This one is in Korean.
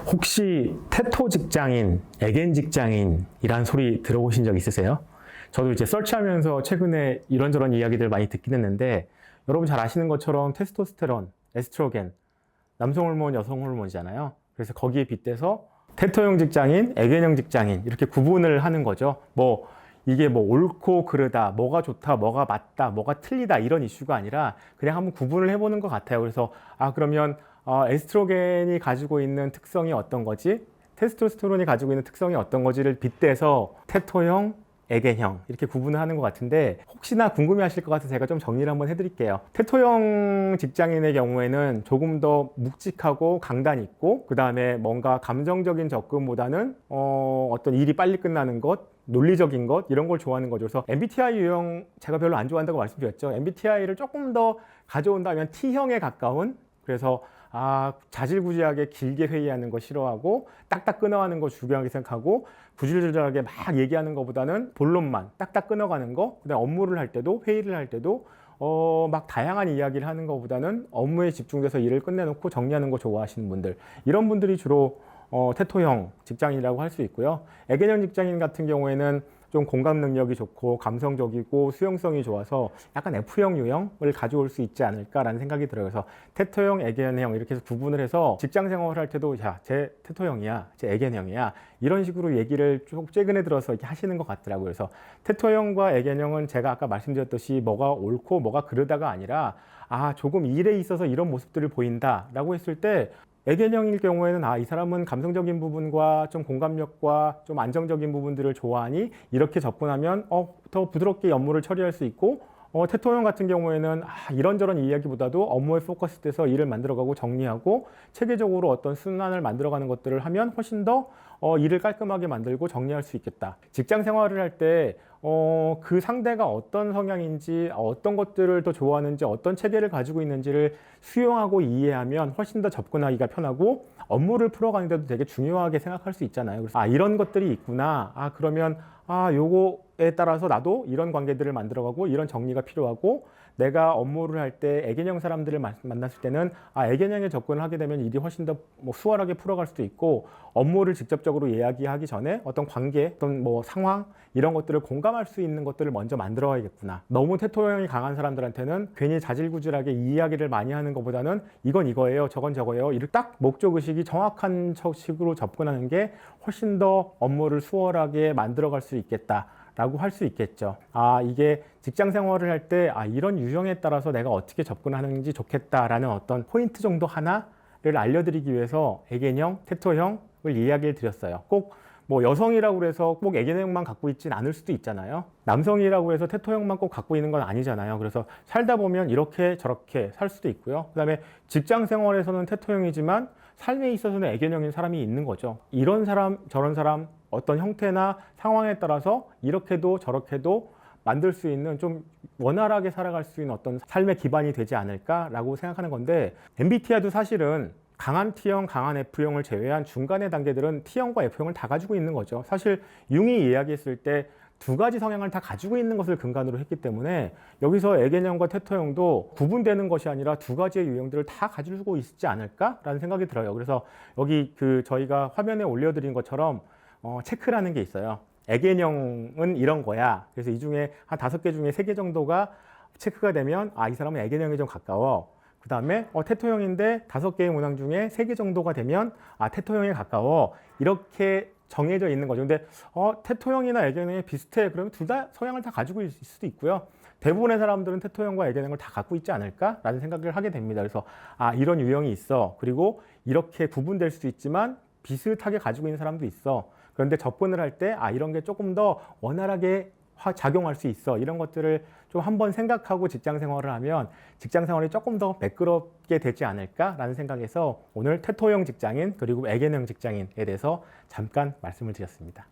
혹시 테토 직장인, 에겐 직장인이란 소리 들어보신 적 있으세요? 저도 이제 서치하면서 최근에 이런저런 이야기들 많이 듣긴 했는데, 여러분 잘 아시는 것처럼 테스토스테론, 에스트로겐, 남성 호르몬, 여성 호르몬이잖아요. 그래서 거기에 빗대서 테토형 직장인, 에겐형 직장인 이렇게 구분을 하는 거죠. 이게 옳고 그르다, 뭐가 좋다, 뭐가 맞다, 뭐가 틀리다 이런 이슈가 아니라 그냥 한번 구분을 해보는 것 같아요. 그래서 그러면 에스트로겐이 가지고 있는 특성이 어떤 거지? 테스토스테론이 가지고 있는 특성이 어떤 거지를 빗대서 테토형, 에겐형 이렇게 구분을 하는 것 같은데, 혹시나 궁금해하실 것 같아서 제가 좀 정리를 한번 해드릴게요. 테토형 직장인의 경우에는 조금 더 묵직하고 강단 있고, 그 다음에 뭔가 감정적인 접근보다는 어떤 일이 빨리 끝나는 것, 논리적인 것 이런 걸 좋아하는 거죠. 그래서 MBTI 유형 제가 별로 안 좋아한다고 말씀드렸죠. MBTI를 조금 더 가져온다면 T형에 가까운, 그래서 자질구지하게 길게 회의하는 거 싫어하고 딱딱 끊어가는 거 중요하게 생각하고, 구질구질하게 막 얘기하는 것보다는 본론만 딱딱 끊어가는 거, 그다음에 업무를 할 때도, 회의를 할 때도 막 다양한 이야기를 하는 것보다는 업무에 집중돼서 일을 끝내놓고 정리하는 거 좋아하시는 분들, 이런 분들이 주로 테토형 직장인이라고 할 수 있고요. 에겐형 직장인 같은 경우에는 좀 공감 능력이 좋고 감성적이고 수용성이 좋아서 약간 F형 유형을 가져올 수 있지 않을까라는 생각이 들어요. 그래서 테토형, 에겐형 이렇게 해서 구분을 해서 직장 생활을 할 때도 쟤 테토형이야, 쟤 에겐형이야 이런 식으로 얘기를 쭉 최근에 들어서 이렇게 하시는 것 같더라고요. 그래서 테토형과 에겐형은 제가 아까 말씀드렸듯이 뭐가 옳고 뭐가 그르다가 아니라 조금 일에 있어서 이런 모습들을 보인다라고 했을 때, 에겐형일 경우에는 이 사람은 감성적인 부분과 좀 공감력과 좀 안정적인 부분들을 좋아하니 이렇게 접근하면 더 부드럽게 업무를 처리할 수 있고, 테토형 같은 경우에는 이런저런 이야기보다도 업무에 포커스돼서 일을 만들어가고 정리하고 체계적으로 어떤 순환을 만들어가는 것들을 하면 훨씬 더 일을 깔끔하게 만들고 정리할 수 있겠다. 직장 생활을 할 때 그 상대가 어떤 성향인지, 어떤 것들을 더 좋아하는지, 어떤 체계를 가지고 있는지를 수용하고 이해하면 훨씬 더 접근하기가 편하고 업무를 풀어가는데도 되게 중요하게 생각할 수 있잖아요. 그래서 이런 것들이 있구나. 그러면 요거에 따라서 나도 이런 관계들을 만들어가고 이런 정리가 필요하고, 내가 업무를 할 때 에겐형 사람들을 만났을 때는 에겐형에 접근을 하게 되면 일이 훨씬 더 수월하게 풀어갈 수도 있고, 업무를 직접적으로 이야기하기 전에 어떤 관계, 어떤 상황 이런 것들을 공감할 수 있는 것들을 먼저 만들어야겠구나. 너무 테토형이 강한 사람들한테는 괜히 자질구질하게 이야기를 많이 하는 것보다는 이건 이거예요, 저건 저거예요, 이렇게 딱 목적의식이 정확한 식으로 접근하는 게 훨씬 더 업무를 수월하게 만들어갈 수 있겠다 라고 할 수 있겠죠. 이게 직장 생활을 할 때 이런 유형에 따라서 내가 어떻게 접근하는지 좋겠다라는 어떤 포인트 정도 하나를 알려드리기 위해서 에겐형, 테토형을 이야기를 드렸어요. 꼭 여성이라고 해서 꼭 에겐형만 갖고 있진 않을 수도 있잖아요. 남성이라고 해서 테토형만 꼭 갖고 있는 건 아니잖아요. 그래서 살다 보면 이렇게 저렇게 살 수도 있고요. 그 다음에 직장 생활에서는 테토형이지만 삶에 있어서는 에겐형인 사람이 있는 거죠. 이런 사람, 저런 사람, 어떤 형태나 상황에 따라서 이렇게도 저렇게도 만들 수 있는, 좀 원활하게 살아갈 수 있는 어떤 삶의 기반이 되지 않을까라고 생각하는 건데, MBTI도 사실은 강한 T형, 강한 F형을 제외한 중간의 단계들은 T형과 F형을 다 가지고 있는 거죠. 사실 융이 이야기했을 때 두 가지 성향을 다 가지고 있는 것을 근간으로 했기 때문에 여기서 에겐형과 테토형도 구분되는 것이 아니라 두 가지의 유형들을 다 가지고 있지 않을까라는 생각이 들어요. 그래서 여기 저희가 화면에 올려드린 것처럼 체크라는 게 있어요. 에겐형은 이런 거야. 그래서 이 중에 한 5개 중에 3개 정도가 체크가 되면 이 사람은 에겐형에 좀 가까워. 그 다음에 테토형인데 5개의 문항 중에 3개 정도가 되면 테토형에 가까워. 이렇게 정해져 있는 거죠. 근데 테토형이나 에겐형이 비슷해. 그러면 둘 다 성향을 다 가지고 있을 수도 있고요. 대부분의 사람들은 테토형과 에겐형을 다 갖고 있지 않을까라는 생각을 하게 됩니다. 그래서 이런 유형이 있어. 그리고 이렇게 구분될 수도 있지만 비슷하게 가지고 있는 사람도 있어. 그런데 접근을 할 때 이런 게 조금 더 원활하게 작용할 수 있어. 이런 것들을 좀 한번 생각하고 직장 생활을 하면 직장 생활이 조금 더 매끄럽게 되지 않을까라는 생각에서 오늘 테토형 직장인 그리고 에겐형 직장인에 대해서 잠깐 말씀을 드렸습니다.